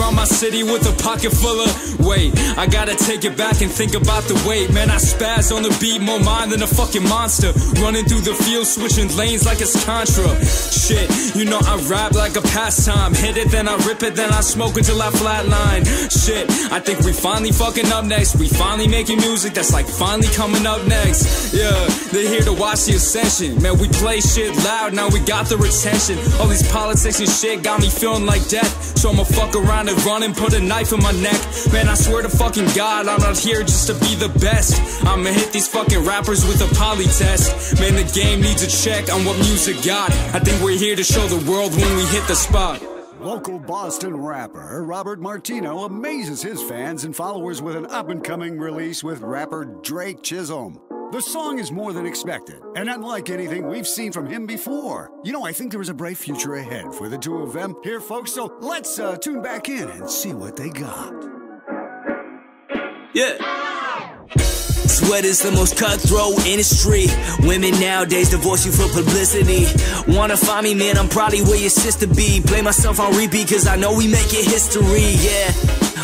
around my city with a pocket full of weight. I gotta take it back and think about the weight. Man, I spaz on the beat, more mind than a fucking monster. Running through the field, switching lanes like it's Contra. Shit, you know I rap like a pastime. Hit it, then I rip it, then I smoke until I flatline. Shit, I think we finally fucking up next. We finally making music that's like finally coming up next. Yeah, they're here to watch the ascension. Man, we play shit loud, now we got the retention. All these politics and shit got me feeling like death. So I'ma fuck around and run and put a knife in my neck. Man, I swear to fucking God, I'm not here just to be the best. I'ma hit these fucking rappers with a poly test. Man, the game needs a check on what music got. I think we're here to show the world when we hit the spot. Local Boston rapper Robert Martino amazes his fans and followers with an up-and-coming release with rapper Drake Chisholm. The song is more than expected, and unlike anything we've seen from him before. You know, I think there is a bright future ahead for the two of them here, folks, so let's tune back in and see what they got. Yeah. Sweat is the most cutthroat industry. Women nowadays divorce you for publicity. Wanna find me, man, I'm probably where your sister be. Play myself on repeat cause I know we making history, yeah.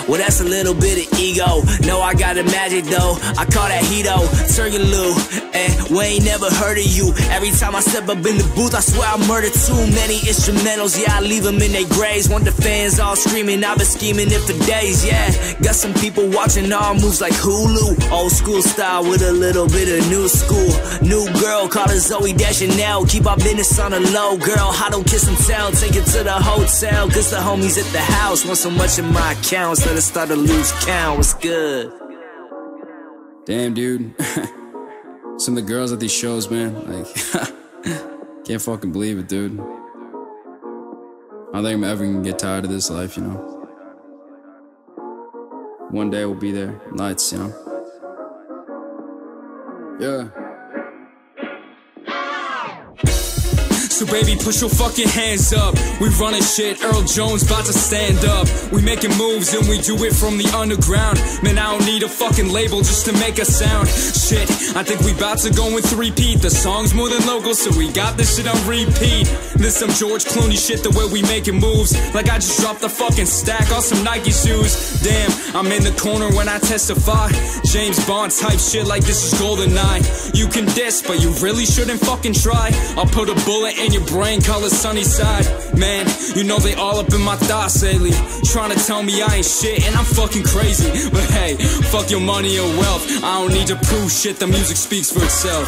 Well, that's a little bit of ego. No, I got a magic though. I call that Hito, Turgaloo. And we ain't never heard of you. Every time I step up in the booth, I swear I murder too many instrumentals. Yeah, I leave them in their graves. Want the fans all screaming, I've been scheming it for days, yeah. Got some people watching all moves like Hulu. Old school style with a little bit of new school. New girl, call her Zoe Deschanel. Keep our business on the low, girl. I don't kiss and tell. Take it to the hotel, cause the homies at the house want so much in my accounts. Let us start to lose count. What's good? Damn, dude. Some of the girls at these shows, man, like, can't fucking believe it, dude. I don't think I'm ever gonna get tired of this life, you know. One day we'll be there, lights, you know. Yeah. So baby, push your fucking hands up. We running shit, Earl Jones about to stand up. We making moves and we do it from the underground. Man, I don't need a fucking label just to make a sound. Shit, I think we about to go in three-peat. The song's more than local, so we got this shit on repeat. This some George Clooney shit, the way we making moves. Like I just dropped the fucking stack on some Nike shoes. Damn, I'm in the corner when I testify. James Bond type shit like this is GoldenEye. You can diss, but you really shouldn't fucking try. I'll put a bullet in your brain, call it sunny side. Man, you know they all up in my thoughts lately. Trying to tell me I ain't shit and I'm fucking crazy. But hey, fuck your money or wealth. I don't need to prove shit, the music speaks for itself.